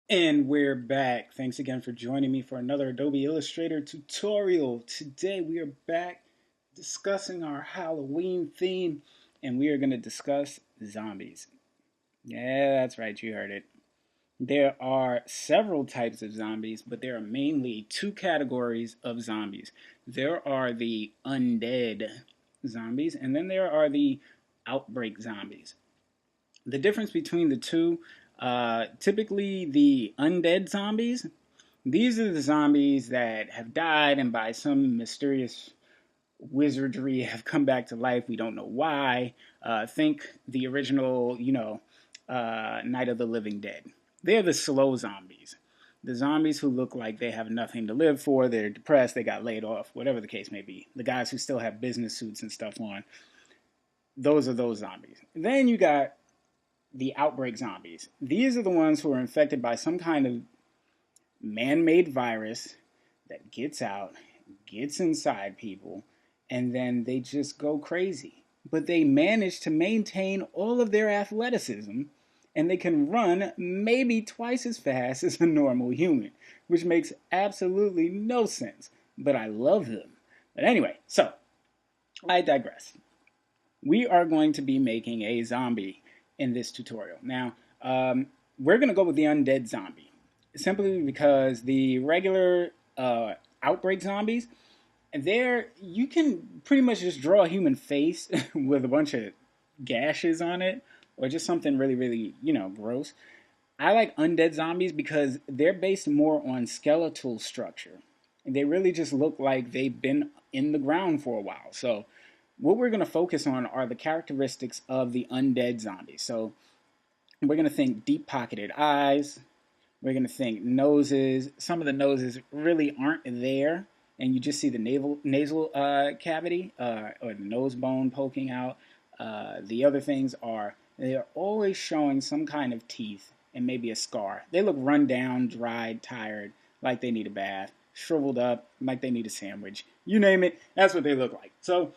And we're back. Thanks again for joining me for another Adobe Illustrator tutorial. Today we are back discussing our Halloween theme, and we are going to discuss zombies. Yeah, that's right, you heard it. There are several types of zombies, but there are mainly two categories of zombies. There are the undead zombies, and then there are the outbreak zombies. The difference between the two, typically the undead zombies, these are the zombies that have died and by some mysterious wizardry have come back to life. We don't know why. Think the original, Night of the Living Dead. They're the slow zombies. The zombies who look like they have nothing to live for, they're depressed, they got laid off, whatever the case may be. The guys who still have business suits and stuff on, those are those zombies. Then you got the outbreak zombies. These are the ones who are infected by some kind of man-made virus that gets out, gets inside people, and then they just go crazy. But they manage to maintain all of their athleticism, and they can run maybe twice as fast as a normal human, which makes absolutely no sense. But I love them. But anyway, so I digress. We are going to be making a zombie in this tutorial. Now, we're going to go with the undead zombie, simply because the regular outbreak zombies, there you can pretty much just draw a human face with a bunch of gashes on it, or just something really, really, gross. I like undead zombies because they're based more on skeletal structure. They really just look like they've been in the ground for a while. So what we're going to focus on are the characteristics of the undead zombies. So we're going to think deep-pocketed eyes. We're going to think noses. Some of the noses really aren't there, and you just see the nasal cavity or the nose bone poking out. The other things are they are always showing some kind of teeth and maybe a scar. They look run down, dried, tired, like they need a bath, shriveled up, like they need a sandwich. You name it, that's what they look like. So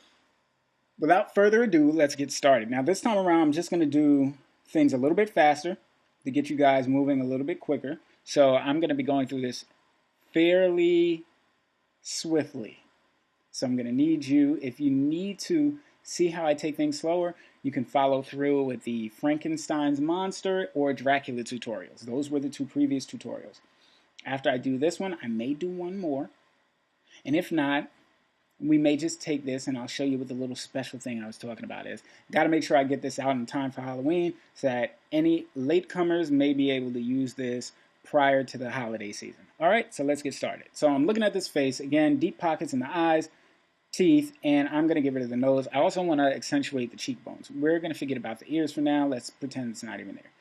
without further ado, let's get started. Now, this time around, I'm just going to do things a little bit faster to get you guys moving a little bit quicker. So I'm going to be going through this fairly swiftly. So I'm going to need you, if you need to see how I take things slower, you can follow through with the Frankenstein's monster or Dracula tutorials. Those were the two previous tutorials. After I do this one, I may do one more. And if not, we may just take this and I'll show you what the little special thing I was talking about is. Got to make sure I get this out in time for Halloween so that any latecomers may be able to use this prior to the holiday season. All right, so let's get started. So I'm looking at this face. Again, deep pockets in the eyes, teeth, and I'm going to get rid of the nose. I also want to accentuate the cheekbones. We're going to forget about the ears for now. Let's pretend it's not even there.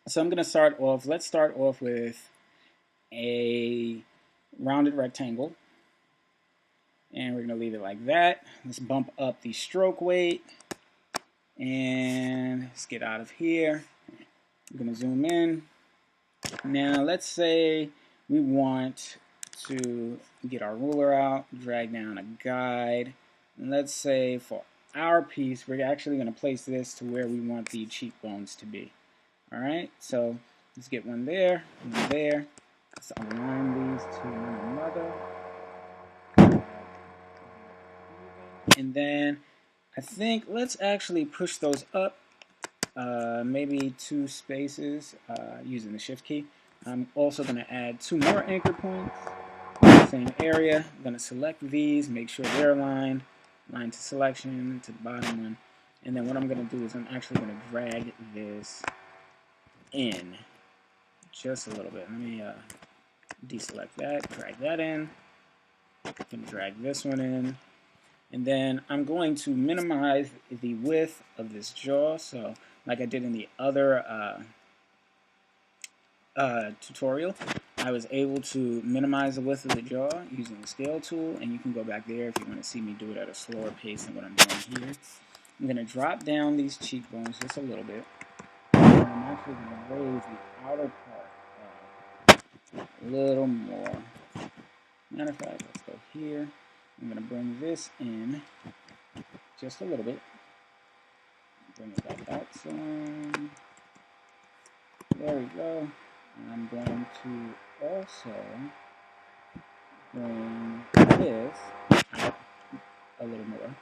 So I'm going to start off. Let's start off with a rounded rectangle. And we're going to leave it like that. Let's bump up the stroke weight. And let's get out of here. We're going to zoom in. Now, let's say we want to get our ruler out, drag down a guide. And let's say for our piece, we're actually going to place this to where we want the cheekbones to be. All right, so let's get one there, one there. Let's align these to one another. And then I think let's actually push those up maybe 2 spaces using the shift key. I'm also going to add 2 more anchor points in the same area. I'm going to select these, make sure they're aligned, line to selection to the bottom one. And then what I'm going to do is I'm actually going to drag this in just a little bit. Let me deselect that, drag that in. I'm going to drag this one in. And then I'm going to minimize the width of this jaw. So like I did in the other tutorial, I was able to minimize the width of the jaw using the scale tool. And you can go back there if you want to see me do it at a slower pace than what I'm doing here. I'm going to drop down these cheekbones just a little bit. And I'm actually going to raise the outer part a little more. Matter of fact, let's go here. I'm going to bring this in just a little bit. bring it back out some. There we go. I'm going to also bring this out a little more.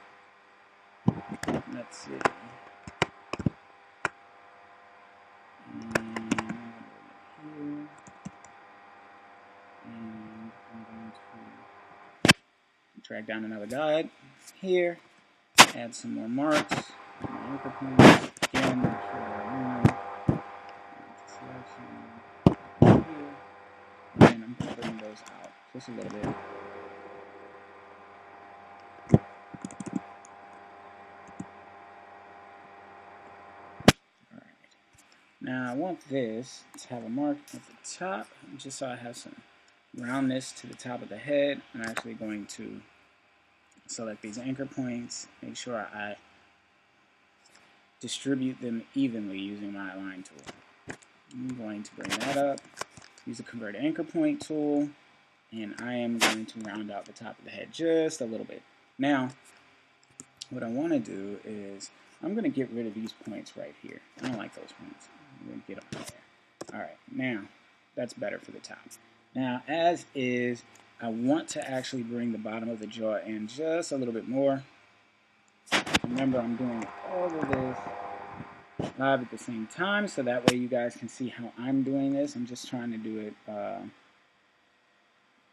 Let's see. And here. And I'm going to drag down another guide here. Add some more marks. Anchor points. Again, make sure they're selection here. And I'm going to bring those out just a little bit. Now I want this to have a mark at the top, just so I have some roundness to the top of the head. I'm actually going to select these anchor points, make sure I distribute them evenly using my align tool. I'm going to bring that up, use the convert anchor point tool, and I am going to round out the top of the head just a little bit. Now, what I want to do is I'm going to get rid of these points right here. I don't like those points. I'm going to get them there. Alright, now that's better for the top. Now, as is, I want to actually bring the bottom of the jaw in just a little bit more. Remember, I'm doing all of this live at the same time, so that way you guys can see how I'm doing this. I'm just trying to do it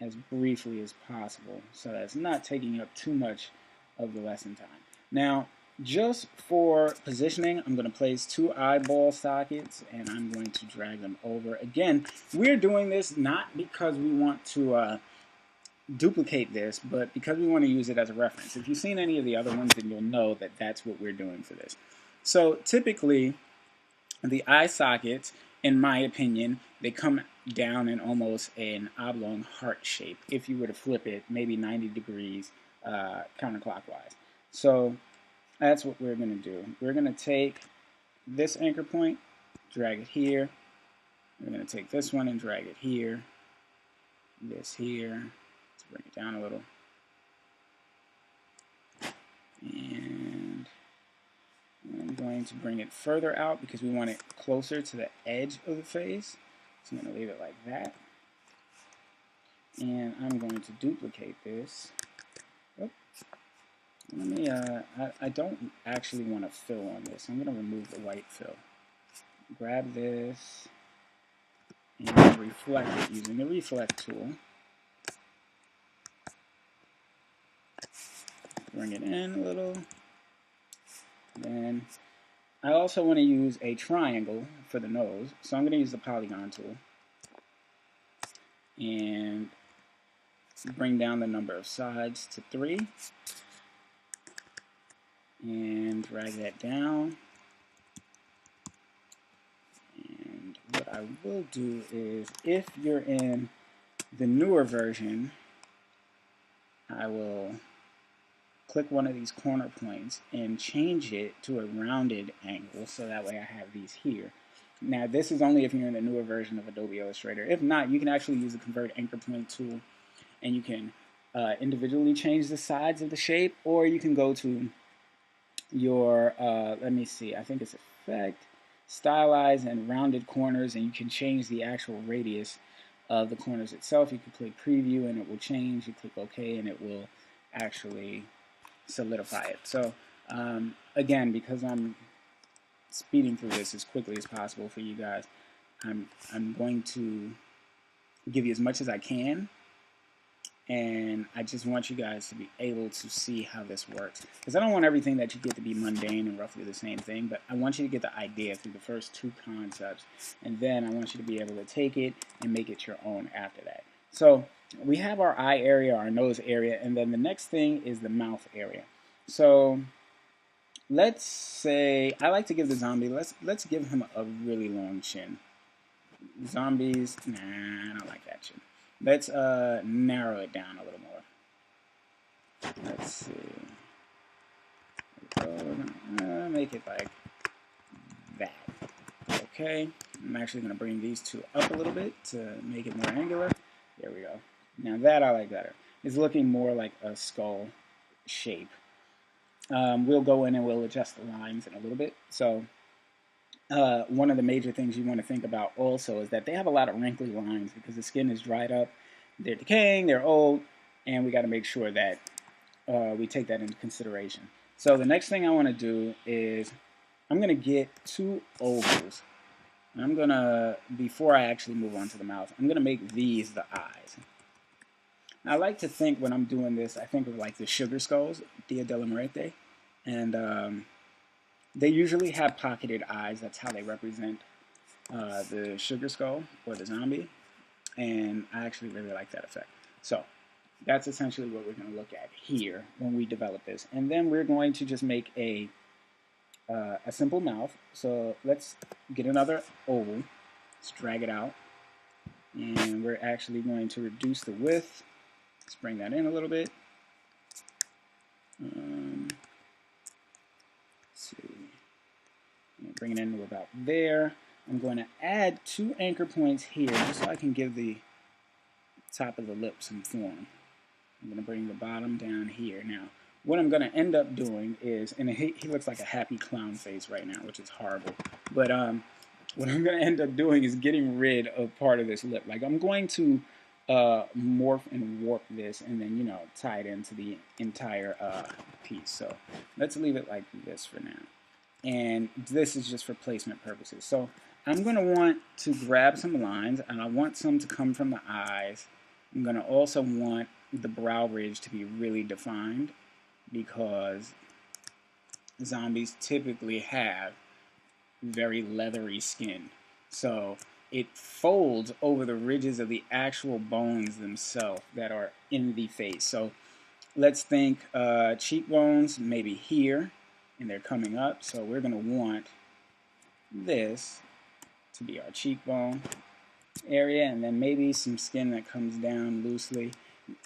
as briefly as possible, so that's not taking up too much of the lesson time. Now, just for positioning, I'm going to place 2 eyeball sockets, and I'm going to drag them over. Again, we're doing this not because we want to duplicate this, but because we want to use it as a reference. If you've seen any of the other ones, then you'll know that that's what we're doing for this. So typically, the eye sockets, in my opinion, they come down in almost an oblong heart shape. If you were to flip it, maybe 90 degrees counterclockwise. So that's what we're going to do. We're going to take this anchor point, drag it here. We're going to take this one and drag it here. This here. Let's bring it down a little. And I'm going to bring it further out because we want it closer to the edge of the face. So I'm going to leave it like that. And I'm going to duplicate this. Oh. Let me, I don't actually want to fill on this. I'm going to remove the white fill. Grab this and reflect it using the reflect tool. Bring it in a little. Then I also want to use a triangle for the nose. So I'm going to use the polygon tool. And bring down the number of sides to 3. And drag that down. And what I will do is, if you're in the newer version, I will click one of these corner points and change it to a rounded angle, so that way I have these here. Now, this is only if you're in the newer version of Adobe Illustrator. If not, you can actually use the convert anchor point tool, and you can individually change the sides of the shape, or you can go to your, let me see, I think it's effect, stylize and rounded corners, and you can change the actual radius of the corners itself. You can click preview and it will change. You click OK and it will actually solidify it. So again, because I'm speeding through this as quickly as possible for you guys, I'm going to give you as much as I can. And I just want you guys to be able to see how this works. Because I don't want everything that you get to be mundane and roughly the same thing, but I want you to get the idea through the first 2 concepts. And then I want you to be able to take it and make it your own after that. So we have our eye area, our nose area, and then the next thing is the mouth area. So let's say, I like to give the zombie, let's give him a really long chin. Zombies, nah, I don't like that chin. Let's narrow it down a little more. Let's see. Make it like that. Okay. I'm actually going to bring these 2 up a little bit to make it more angular. There we go. Now that I like better. It's looking more like a skull shape. we'll go in and we'll adjust the lines in a little bit. So one of the major things you want to think about also is that they have a lot of wrinkly lines because the skin is dried up, they're decaying, they're old, and we got to make sure that we take that into consideration. So the next thing I want to do is I'm going to get 2 ovals. And I'm going to, before I actually move on to the mouth, I'm going to make these the eyes. I like to think when I'm doing this, I think of like the sugar skulls, Dia de la Muerte, and they usually have pocketed eyes. That's how they represent the sugar skull or the zombie, and I actually really like that effect. So that's essentially what we're going to look at here when we develop this, and then we're going to just make a simple mouth. So let's get another oval. Let's drag it out, and we're actually going to reduce the width. Let's bring that in a little bit. Let's see. Bring it in to about there. I'm going to add 2 anchor points here just so I can give the top of the lip some form. I'm going to bring the bottom down here. Now, what I'm going to end up doing is, and he looks like a happy clown face right now, which is horrible, but what I'm going to end up doing is getting rid of part of this lip. Like, I'm going to morph and warp this and then, you know, tie it into the entire piece. So let's leave it like this for now. And this is just for placement purposes. So I'm going to want to grab some lines, and I want some to come from the eyes. I'm going to also want the brow ridge to be really defined because zombies typically have very leathery skin. So it folds over the ridges of the actual bones themselves that are in the face. So let's think cheekbones maybe here, and they're coming up. So we're going to want this to be our cheekbone area, and then maybe some skin that comes down loosely.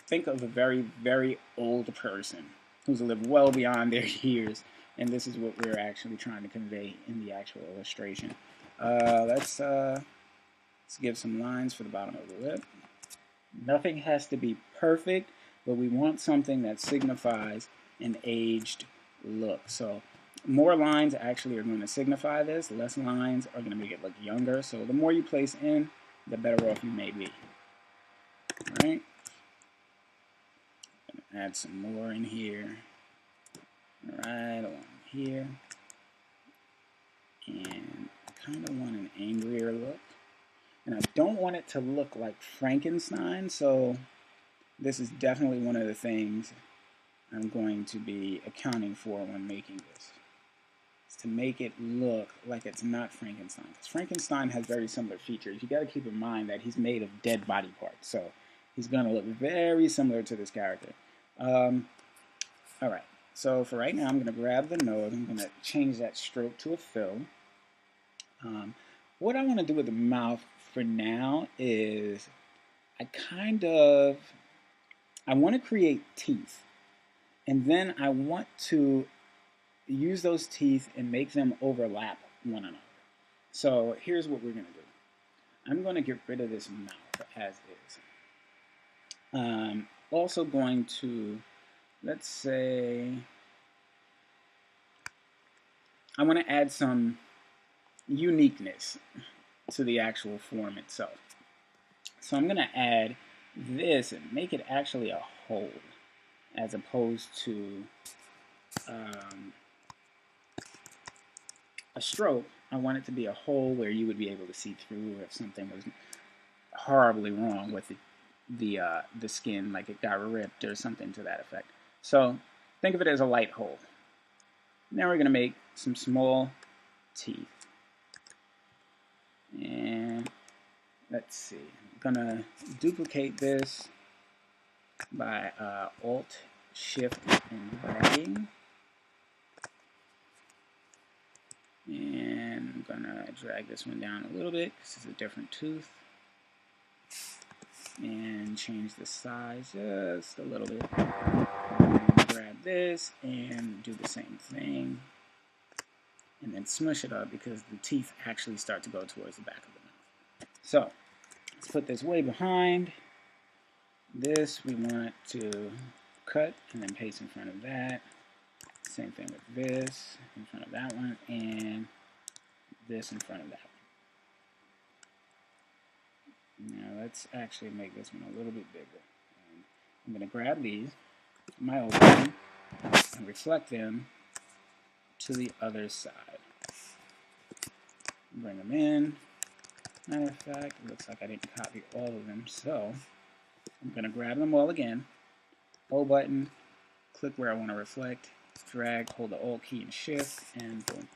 Think of a very, very old person who's lived well beyond their years, and this is what we're actually trying to convey in the actual illustration. Let's give some lines for the bottom of the lip. Nothing has to be perfect, but we want something that signifies an aged look. So more lines actually are going to signify this. Less lines are going to make it look younger. So the more you place in, the better off you may be. All right. Add some more in here. Right along here. And I kind of want an angrier look. And I don't want it to look like Frankenstein, so this is definitely one of the things I'm going to be accounting for when making this. It's to make it look like it's not Frankenstein. Because Frankenstein has very similar features. You got to keep in mind that he's made of dead body parts, so he's going to look very similar to this character. Alright, so for right now I'm going to grab the nose. I'm going to change that stroke to a fill. What I want to do with the mouth for now is I want to create teeth, and then I want to use those teeth and make them overlap one another. So here's what we're going to do. I'm going to get rid of this mouth as is. Also going to, let's say, I want to add some uniqueness to the actual form itself. So I'm going to add this and make it actually a hole as opposed to a stroke. I want it to be a hole where you would be able to see through if something was horribly wrong with the skin, like it got ripped or something to that effect. So think of it as a light hole. Now we're going to make some small teeth. And let's see, I'm going to duplicate this by Alt, Shift, and dragging. And I'm going to drag this one down a little bit because it's a different tooth. And change the size just a little bit. And grab this and do the same thing. And then smush it up because the teeth actually start to go towards the back of the mouth. So let's put this way behind. This we want to cut and then paste in front of that. Same thing with this in front of that one, and this in front of that one. Now let's actually make this one a little bit bigger. And I'm going to grab these, my old one, and reflect them to the other side. Bring them in. Matter of fact, it looks like I didn't copy all of them, so I'm going to grab them all again. O button, click where I want to reflect, drag, hold the Alt key and Shift, and boom.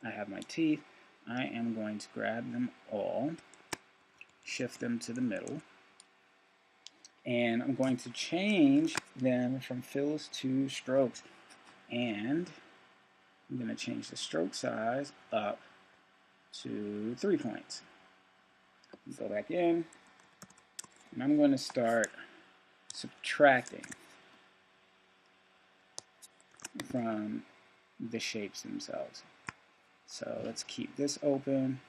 I have my teeth. I am going to grab them all, shift them to the middle, and I'm going to change them from fills to strokes. And I'm going to change the stroke size up to 3 points. Go back in, and I'm going to start subtracting from the shapes themselves. So let's keep this open,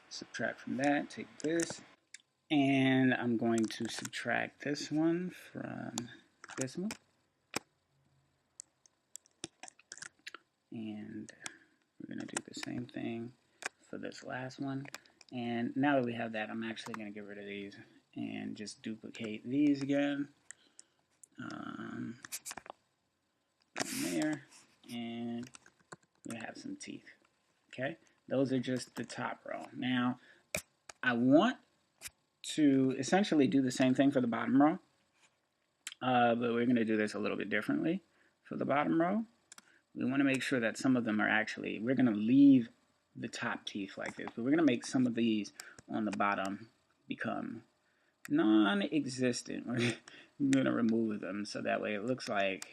subtract from that, take this, and I'm going to subtract this one from this one. And we're going to do the same thing for this last one. And now that we have that, I'm actually going to get rid of these and just duplicate these again. There, and we have some teeth. Okay, those are just the top row. Now, I want to essentially do the same thing for the bottom row, but we're going to do this a little bit differently for the bottom row. We want to make sure that some of them are actually, we're going to leave the top teeth like this, but we're going to make some of these on the bottom become non-existent. We're going to remove them so that way it looks like,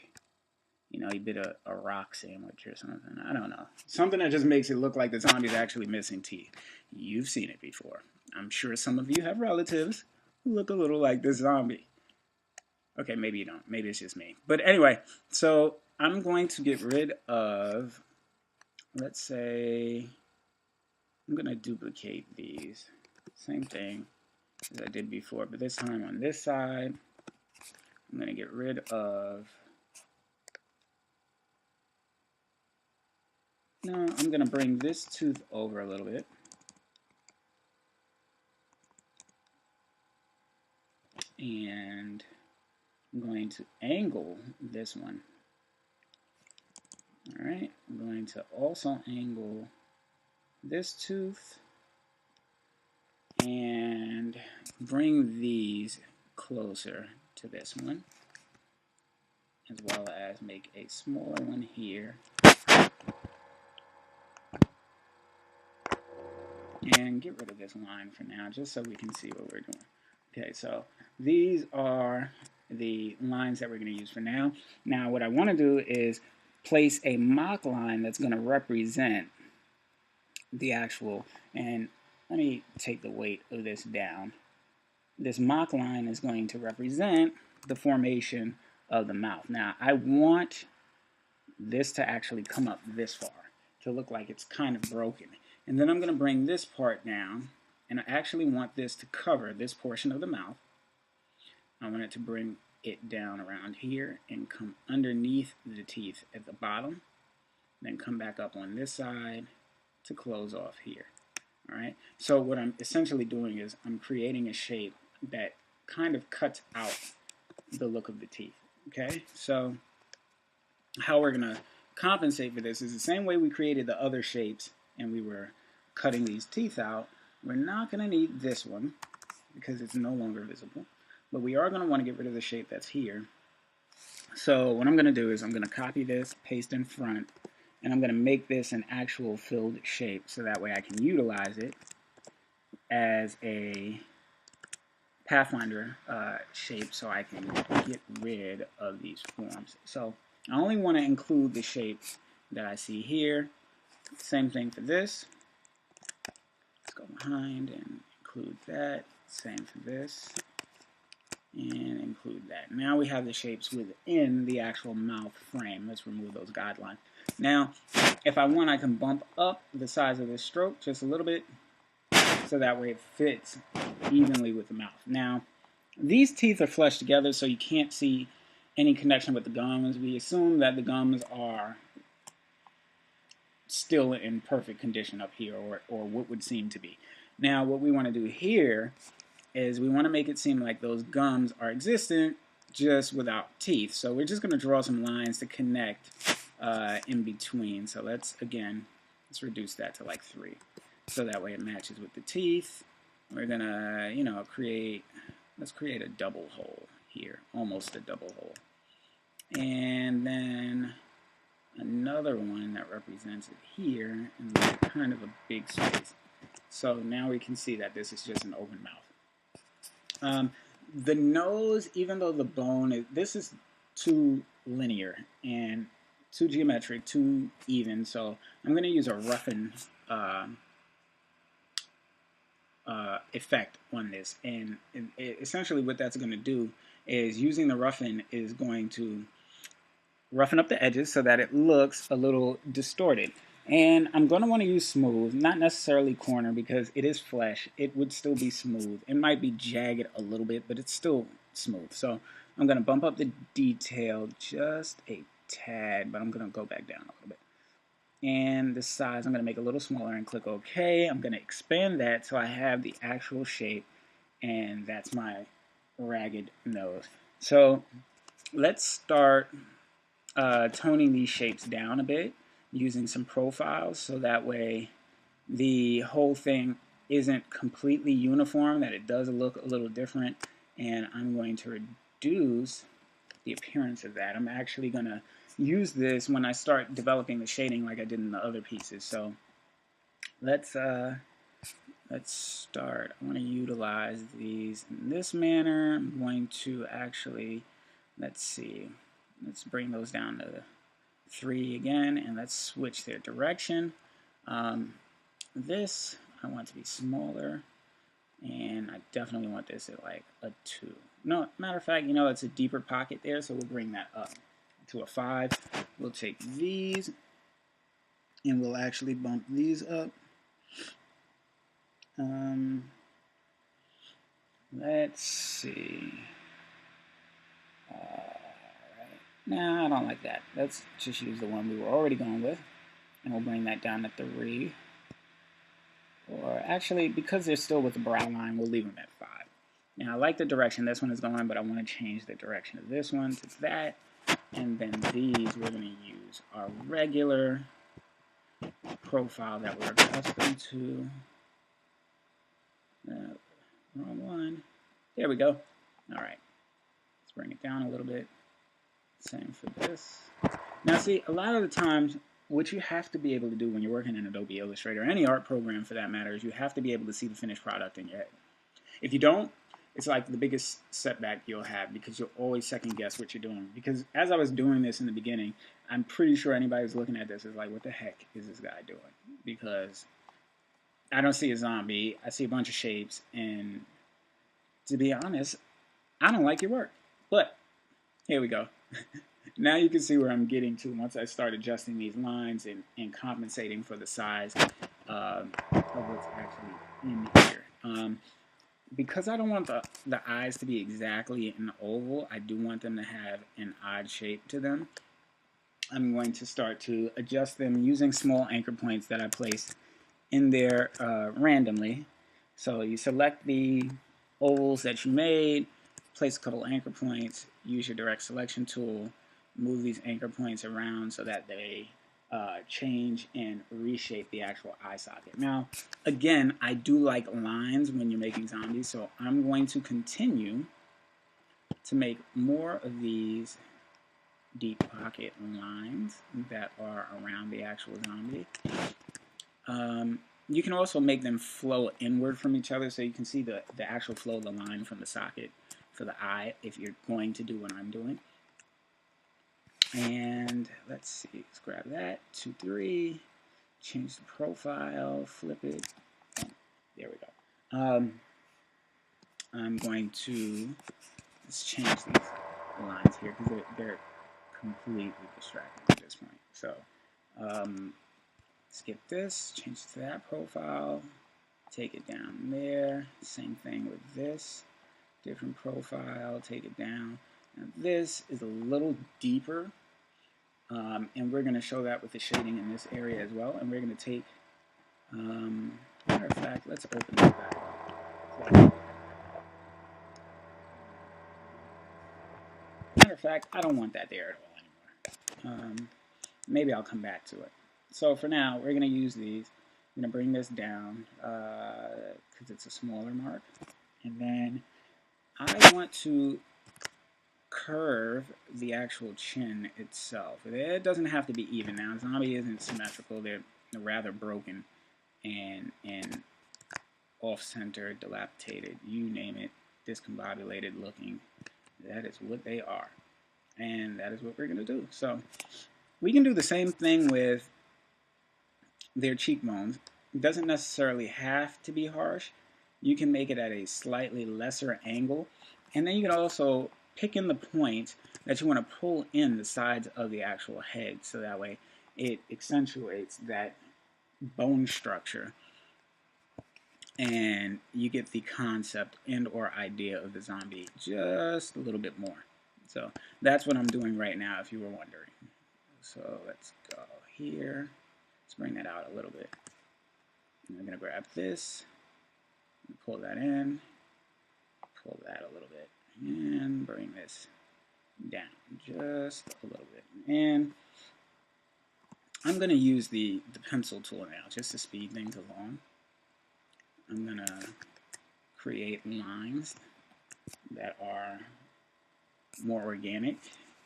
you know, you bit a rock sandwich or something. I don't know. Something that just makes it look like the zombie's actually missing teeth. You've seen it before. I'm sure some of you have relatives who look a little like this zombie. Okay, maybe you don't. Maybe it's just me. But anyway, so I'm going to get rid of, let's say, I'm going to duplicate these. Same thing as I did before, but this time on this side, I'm going to get rid of, no, I'm going to bring this tooth over a little bit. And I'm going to angle this one. All right, I'm going to also angle this tooth and bring these closer to this one, as well as make a smaller one here. And get rid of this line for now, just so we can see what we're doing. Okay, so these are the lines that we're going to use for now. Now, what I want to do is place a mock line that's going to represent the actual, and let me take the weight of this down. This mock line is going to represent the formation of the mouth. Now, I want this to actually come up this far, to look like it's kind of broken. And then I'm going to bring this part down, and I actually want this to cover this portion of the mouth. I want it to bring it down around here and come underneath the teeth at the bottom, then come back up on this side to close off here. All right. So what I'm essentially doing is I'm creating a shape that kind of cuts out the look of the teeth. Okay. So how we're going to compensate for this is the same way we created the other shapes and we were cutting these teeth out. We're not going to need this one because it's no longer visible, but we are going to want to get rid of the shape that's here. So what I'm going to do is I'm going to copy this, paste in front, and I'm going to make this an actual filled shape so that way I can utilize it as a Pathfinder shape so I can get rid of these forms. So I only want to include the shapes that I see here. Same thing for this. Let's go behind and include that. Same for this. And include that. Now we have the shapes within the actual mouth frame. Let's remove those guidelines. Now, if I want, I can bump up the size of this stroke just a little bit so that way it fits evenly with the mouth. Now, these teeth are flushed together so you can't see any connection with the gums. We assume that the gums are still in perfect condition up here, or what would seem to be. Now, what we want to do here is we want to make it seem like those gums are existent just without teeth. So we're just going to draw some lines to connect in between. So let's reduce that to like 3. So that way it matches with the teeth. We're going to, let's create a double hole here, almost a double hole. And then another one that represents it here, and then kind of a big space. So now we can see that this is just an open mouth. The nose, even though the bone this is too linear and too geometric, too even, so I'm going to use a roughen effect on this. And essentially what that's going to do is, using the roughen is going to roughen up the edges so that it looks a little distorted. And I'm going to want to use smooth, not necessarily corner, because it is flesh. It would still be smooth. It might be jagged a little bit, but it's still smooth. So I'm going to bump up the detail just a tad, but I'm going to go back down a little bit. And the size I'm going to make a little smaller and click OK. I'm going to expand that so I have the actual shape, and that's my ragged nose. So let's start toning these shapes down a bit, using some profiles, so that way the whole thing isn't completely uniform, that it does look a little different. And I'm going to reduce the appearance of that. I'm actually going to use this when I start developing the shading like I did in the other pieces. So let's start. I want to utilize these in this manner. I'm going to actually, let's bring those down to 3 again, and let's switch their direction. This I want to be smaller, and I definitely want this at like a 2. No, matter of fact, it's a deeper pocket there, so we'll bring that up to a 5. We'll take these, and we'll actually bump these up. Let's see. Nah, I don't like that. Let's just use the one we were already going with, and we'll bring that down to 3. Or actually, because they're still with the brow line, we'll leave them at 5. Now, I like the direction this one is going, but I want to change the direction of this one to that. And then these, we're going to use our regular profile that we're accustomed to. Wrong one. There we go. All right. Let's bring it down a little bit. Same for this. Now, see, a lot of the times, what you have to be able to do when you're working in Adobe Illustrator, or any art program for that matter, is you have to be able to see the finished product in your head. If you don't, it's like the biggest setback you'll have, because you'll always second guess what you're doing. Because as I was doing this in the beginning, I'm pretty sure anybody who's looking at this is like, what the heck is this guy doing? Because I don't see a zombie, I see a bunch of shapes, and to be honest, I don't like your work. But here we go. Now you can see where I'm getting to once I start adjusting these lines and compensating for the size of what's actually in here. Because I don't want the eyes to be exactly an oval, I do want them to have an odd shape to them. I'm going to start to adjust them using small anchor points that I placed in there randomly. So you select the ovals that you made, place a couple anchor points, use your direct selection tool, move these anchor points around so that they change and reshape the actual eye socket. Now, again, I do like lines when you're making zombies, so I'm going to continue to make more of these deep pocket lines that are around the actual zombie. You can also make them flow inward from each other, so you can see the actual flow of the line from the socket for the eye if you're going to do what I'm doing. And let's see, let's grab that, 2, 3, change the profile, flip it, and there we go. I'm going to, let's change these lines here because they're completely distracting at this point. So skip this, change it to that profile, take it down there, same thing with this, different profile, take it down. Now this is a little deeper And we're going to show that with the shading in this area as well. And we're going to take, matter of fact, let's open this back up. Matter of fact, I don't want that there at all anymore. Maybe I'll come back to it. So for now, we're going to use these. I'm going to bring this down because it's a smaller mark. And then I want to curve the actual chin itself. It doesn't have to be even now. Zombie isn't symmetrical. They're rather broken and off-center, dilapidated, you name it, discombobulated looking. That is what they are. And that is what we're going to do. So we can do the same thing with their cheekbones. It doesn't necessarily have to be harsh. You can make it at a slightly lesser angle. And then you can also pick in the point that you want to pull in the sides of the actual head, so that way it accentuates that bone structure and you get the concept and or idea of the zombie just a little bit more. So that's what I'm doing right now, if you were wondering. So let's go here. Let's bring that out a little bit. And I'm going to grab this, pull that in, pull that a little bit, and bring this down just a little bit. And I'm going to use the pencil tool now just to speed things along. I'm going to create lines that are more organic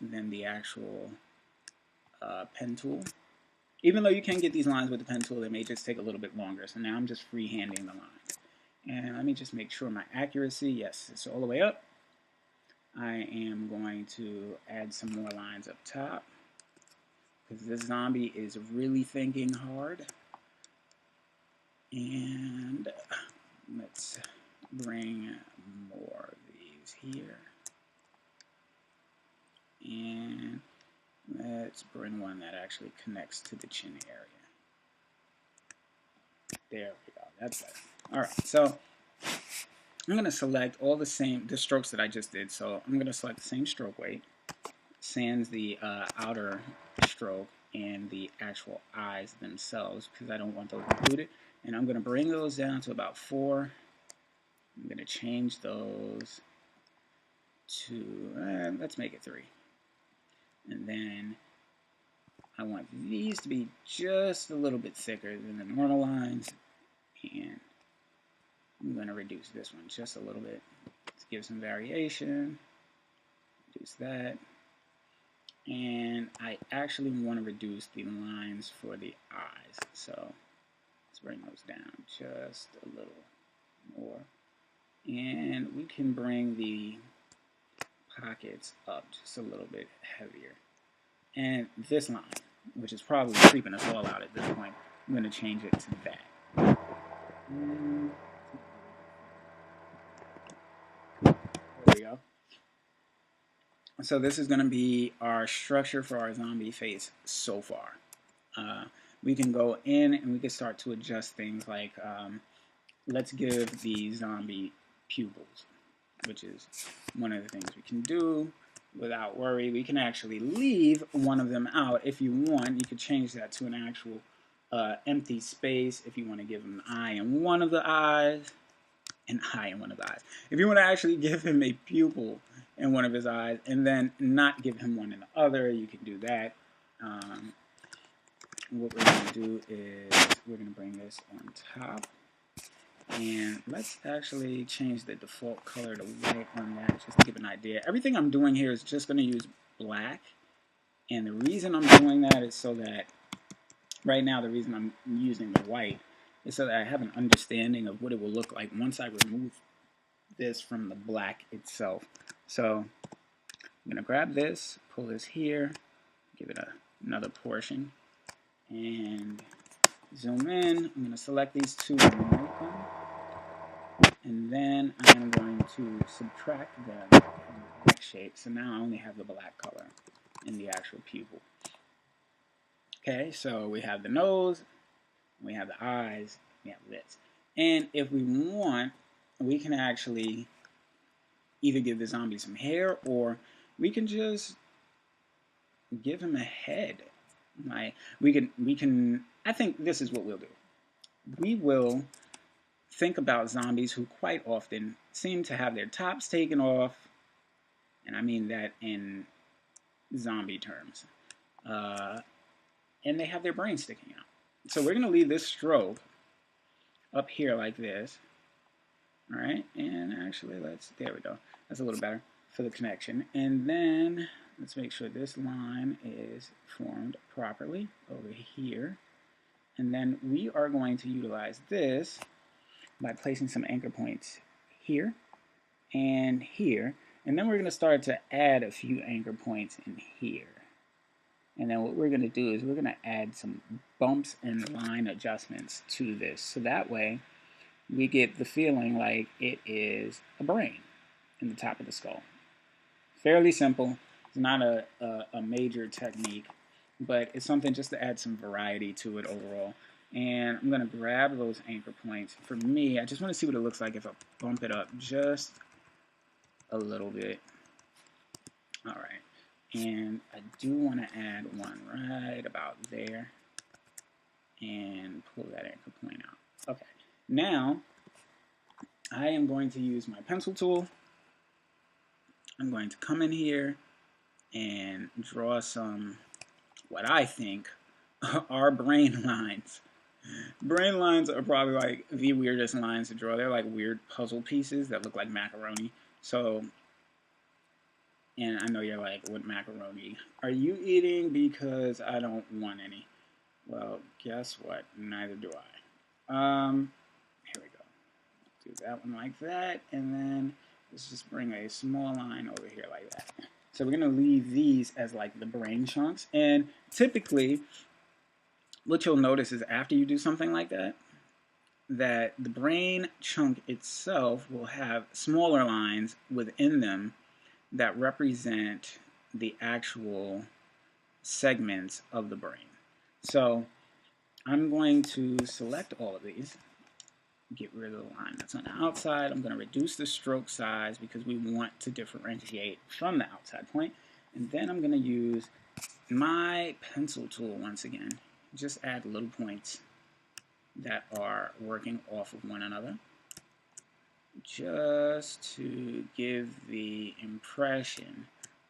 than the actual pen tool. Even though you can get these lines with the pen tool, they may just take a little bit longer. So now I'm just freehanding the lines. And let me just make sure my accuracy, yes, it's all the way up. I am going to add some more lines up top, because this zombie is really thinking hard. And let's bring more of these here. And let's bring one that actually connects to the chin area. There we go. That's better. All right. So I'm going to select all the strokes that I just did. So I'm going to select the same stroke weight, sans the outer stroke and the actual eyes themselves, because I don't want those included. And I'm going to bring those down to about 4. I'm going to change those to, let's make it 3. And then I want these to be just a little bit thicker than the normal lines. And I'm going to reduce this one just a little bit to give some variation. Reduce that. And I actually want to reduce the lines for the eyes. So let's bring those down just a little more. And we can bring the pockets up just a little bit heavier. And this line, which is probably creeping us all out at this point, I'm going to change it to that. There we go. So this is going to be our structure for our zombie face so far. We can go in and we can start to adjust things like, let's give the zombie pupils, which is one of the things we can do without worry. We can actually leave one of them out if you want. You could change that to an actual empty space if you want to give him an eye in one of the eyes. An eye in one of the eyes. If you want to actually give him a pupil in one of his eyes and then not give him one in the other, you can do that. What we're going to do is we're going to bring this on top. And let's actually change the default color to white on that, just to give an idea. Everything I'm doing here is just going to use black. And the reason I'm doing that is so that, right now the reason I'm using the white is so that I have an understanding of what it will look like once I remove this from the black itself. So I'm going to grab this, pull this here, give it another portion, and zoom in. I'm going to select these two and mark them. And then I'm going to subtract them from the black shape. So now I only have the black color in the actual pupil. Okay, so we have the nose, we have the eyes, we have this. And if we want, we can actually either give the zombie some hair, or we can just give him a head. We can. I think this is what we'll do. We will think about zombies who quite often seem to have their tops taken off, and I mean that in zombie terms, and they have their brain sticking out. So we're going to leave this stroke up here like this. All right, and actually there we go. That's a little better for the connection. And then let's make sure this line is formed properly over here. And then we are going to utilize this by placing some anchor points here and here. And then we're going to start to add a few anchor points in here. And then what we're going to do is we're going to add some bumps and line adjustments to this. So that way we get the feeling like it is a brain in the top of the skull. Fairly simple. It's not a major technique, but it's something just to add some variety to it overall. And I'm going to grab those anchor points. For me, I just want to see what it looks like if I bump it up just a little bit. All right. And I do want to add one right about there and pull that anchor point out. Okay. Now, I am going to use my pencil tool. I'm going to come in here and draw some, what I think are brain lines. Brain lines are probably like the weirdest lines to draw. They're like weird puzzle pieces that look like macaroni. So, and I know you're like, what macaroni are you eating? Because I don't want any. Well, guess what? Neither do I. Here we go. Do that one like that, and then let's just bring a small line over here like that. So we're going to leave these as like the brain chunks. And typically, what you'll notice is after you do something like that, that the brain chunk itself will have smaller lines within them that represent the actual segments of the brain. So I'm going to select all of these, get rid of the line that's on the outside. I'm going to reduce the stroke size because we want to differentiate from the outside point. And then I'm going to use my pencil tool once again. Just add little points that are working off of one another, just to give the impression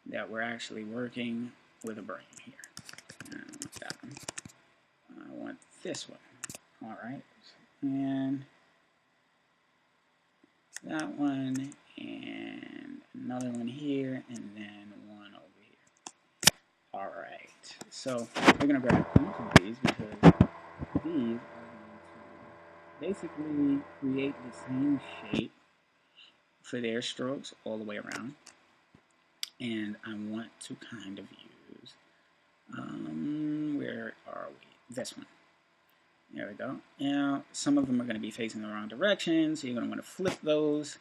that we're actually working with a brain here. I don't want that one. I want this one. All right. And that one, and another one here, and then one over here. All right. So we're going to grab each of these because these are going to basically create the same shape for their strokes all the way around. And I want to kind of use, where are we? This one. There we go. Now, some of them are going to be facing the wrong direction, so you're going to want to flip those.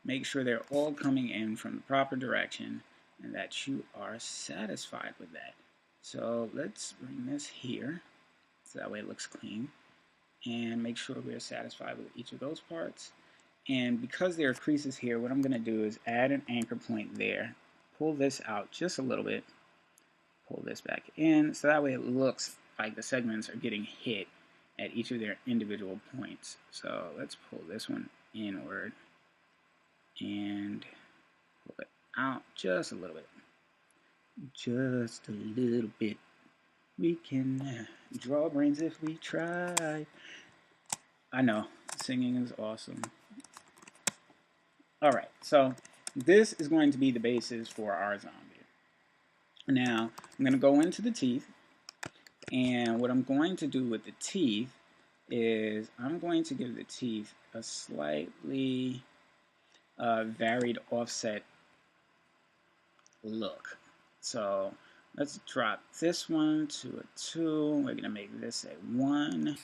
Make sure they're all coming in from the proper direction and that you are satisfied with that. So let's bring this here, so that way it looks clean. And make sure we're satisfied with each of those parts. And because there are creases here, what I'm going to do is add an anchor point there. Pull this out just a little bit. Pull this back in, so that way it looks like the segments are getting hit at each of their individual points. So let's pull this one inward and pull it out just a little bit. Just a little bit. We can draw brains if we try. I know, singing is awesome. Alright, so this is going to be the basis for our zombie. Now, I'm going to go into the teeth. And what I'm going to do with the teeth is I'm going to give the teeth a slightly varied offset look. So let's drop this one to a 2. We're going to make this a 1.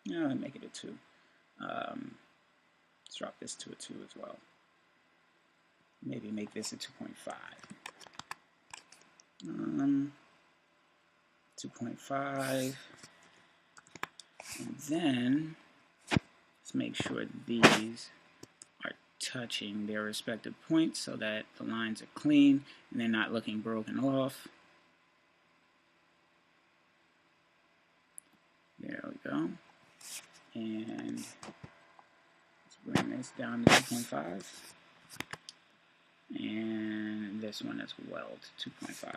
Let's make it a 2. Let's drop this to a 2 as well. Maybe make this a 2.5. 2.5, and then let's make sure these are touching their respective points so that the lines are clean and they're not looking broken off. There we go. And let's bring this down to 2.5. And this one as well to 2.5.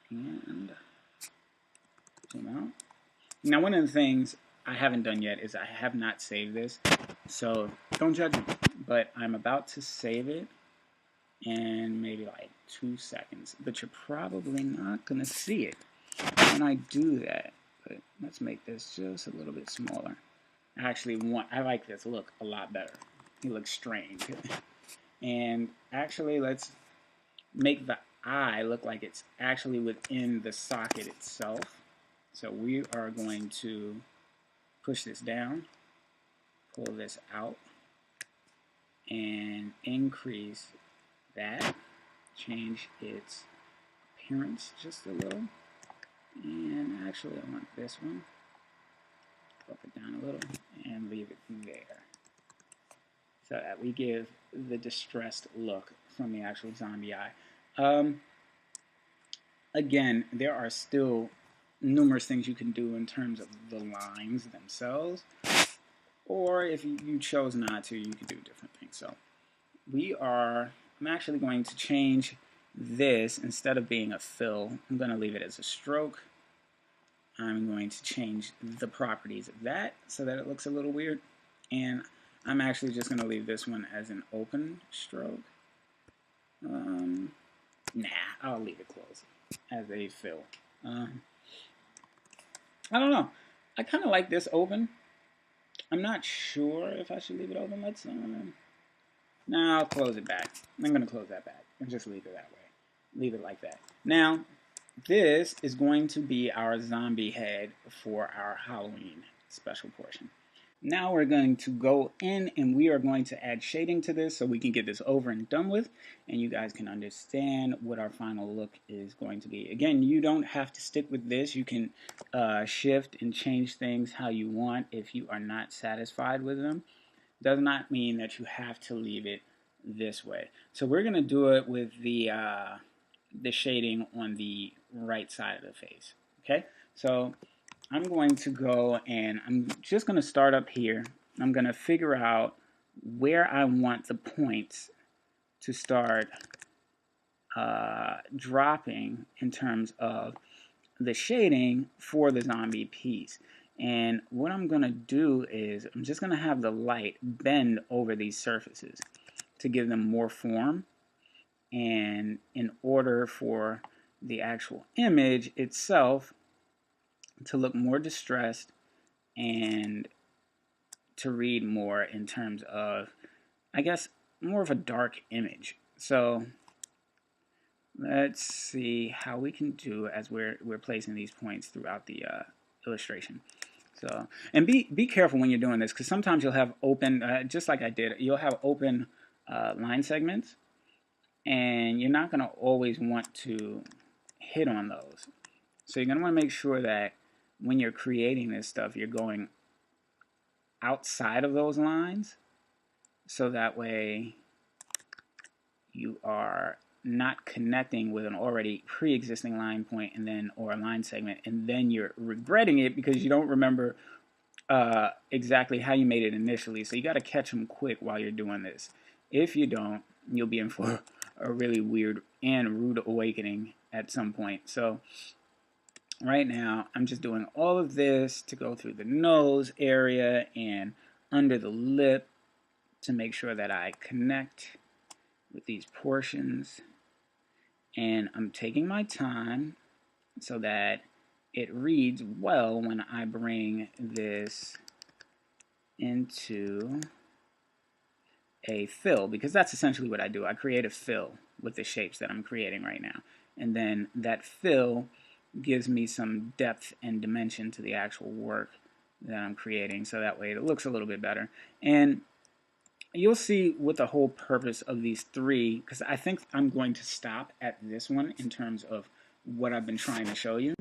And zoom out. Now, one of the things I haven't done yet is I have not saved this, so don't judge me, but I'm about to save it in maybe like 2 seconds, but you're probably not going to see it when I do that. But let's make this just a little bit smaller. I like this look a lot better. It looks strange. And actually, let's make the eye look like it's actually within the socket itself. So we are going to push this down, pull this out, and increase that. Change its appearance just a little. And actually, I want this one. Drop it down a little and leave it there, so that we give the distressed look from the actual zombie eye. Again, there are still numerous things you can do in terms of the lines themselves, or if you chose not to, you could do different things. So I'm actually going to change this. Instead of being a fill, I'm going to leave it as a stroke. I'm going to change the properties of that so that it looks a little weird, and I'm actually just going to leave this one as an open stroke. Nah, I'll leave it closed as a fill. I don't know. I kind of like this open. I'm not sure if I should leave it open. Let's. Nah, I'll close it back. I'm going to close that back and just leave it that way. Leave it like that. Now, this is going to be our zombie head for our Halloween special portion. Now we're going to go in and we are going to add shading to this so we can get this over and done with, and you guys can understand what our final look is going to be. Again, you don't have to stick with this. You can shift and change things how you want if you are not satisfied with them. Does not mean that you have to leave it this way. So we're going to do it with the shading on the right side of the face. Okay, so I'm going to go and I'm just going to start up here. I'm going to figure out where I want the points to start dropping in terms of the shading for the zombie piece. And what I'm going to do is I'm just going to have the light bend over these surfaces to give them more form. And in order for the actual image itself to look more distressed and to read more in terms of, I guess, more of a dark image. So let's see how we can do as we're placing these points throughout the illustration. So, and be careful when you're doing this, because sometimes you'll have open, just like I did, you'll have open line segments, and you're not going to always want to hit on those. So you're going to want to make sure that when you're creating this stuff, you're going outside of those lines, so that way you are not connecting with an already pre-existing line point and then or a line segment, and then you're regretting it because you don't remember exactly how you made it initially. So you got to catch them quick while you're doing this. If you don't, you'll be in for a really weird and rude awakening at some point. So right now, I'm just doing all of this to go through the nose area and under the lip to make sure that I connect with these portions. And I'm taking my time so that it reads well when I bring this into a fill, because that's essentially what I do. I create a fill with the shapes that I'm creating right now. And then that fill gives me some depth and dimension to the actual work that I'm creating, so that way it looks a little bit better. And you'll see what the whole purpose of these three, because I think I'm going to stop at this one in terms of what I've been trying to show you.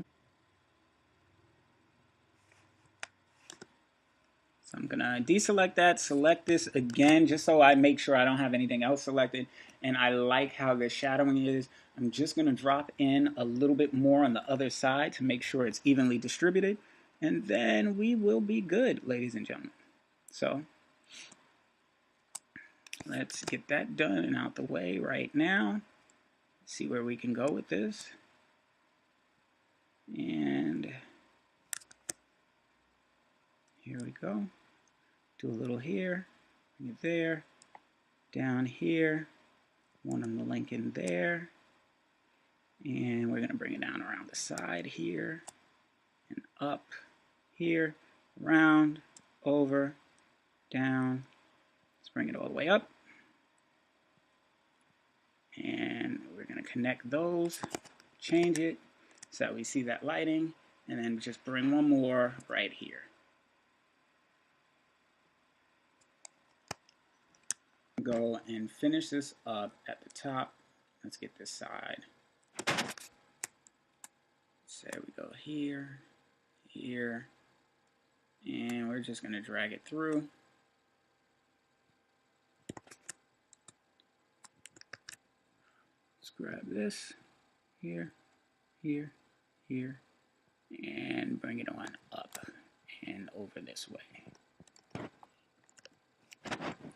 So I'm going to deselect that, select this again, just so I make sure I don't have anything else selected. And I like how the shadowing is. I'm just going to drop in a little bit more on the other side to make sure it's evenly distributed. And then we will be good, ladies and gentlemen. So let's get that done and out the way right now. See where we can go with this. And here we go. Do a little here, bring it there, down here, one on the link in there, and we're going to bring it down around the side here, and up here, around, over, down. Let's bring it all the way up, and we're going to connect those, change it so that we see that lighting, and then just bring one more right here. Go and finish this up at the top. Let's get this side. So we go here, here, and we're just going to drag it through. Let's grab this here, here, here, and bring it on up and over this way.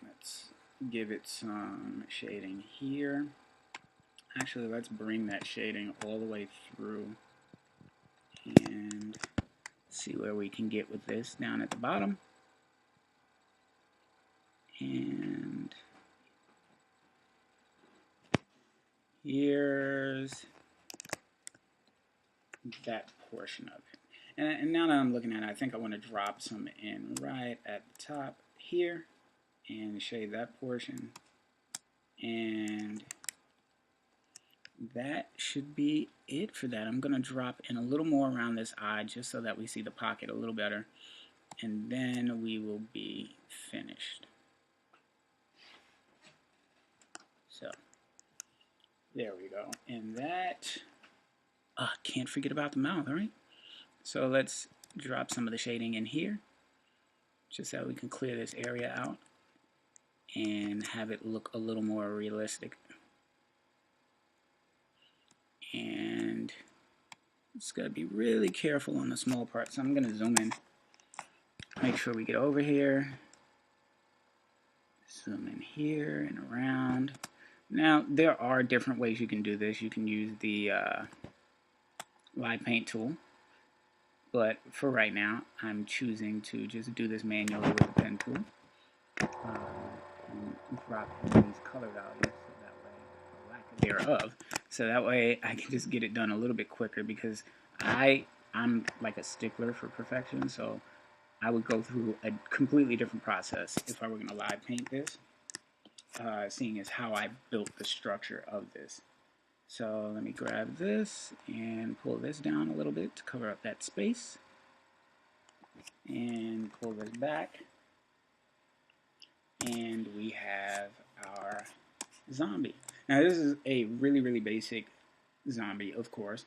Let's give it some shading here. Actually, let's bring that shading all the way through and see where we can get with this down at the bottom. And here's that portion of it. And now that I'm looking at it, I think I want to drop some in right at the top here and shade that portion. And that should be it for that. I'm going to drop in a little more around this eye just so that we see the pocket a little better. And then we will be finished. So, there we go. And that, can't forget about the mouth, all right? So let's drop some of the shading in here, just so we can clear this area out and have it look a little more realistic. And just gotta be really careful on the small parts. So I'm gonna zoom in, make sure we get over here, zoom in here and around. Now there are different ways you can do this. You can use the live paint tool, but for right now I'm choosing to just do this manually with the pen tool. And drop these color values so that way, or lack thereof, so that way I can just get it done a little bit quicker, because I'm like a stickler for perfection, so I would go through a completely different process if I were going to live paint this, seeing as how I built the structure of this. So let me grab this and pull this down a little bit to cover up that space, and pull this back. And we have our zombie. Now this is a really, really basic zombie, of course.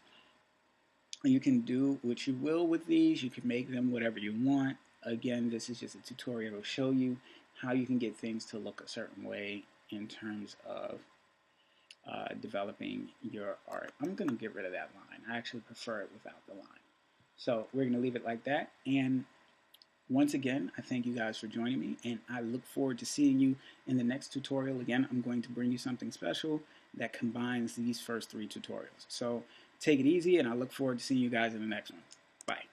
You can do what you will with these. You can make them whatever you want. Again, this is just a tutorial to show you how you can get things to look a certain way in terms of developing your art. I'm going to get rid of that line. I actually prefer it without the line. So we're going to leave it like that. And once again, I thank you guys for joining me, and I look forward to seeing you in the next tutorial. Again, I'm going to bring you something special that combines these first 3 tutorials. So take it easy, and I look forward to seeing you guys in the next one. Bye.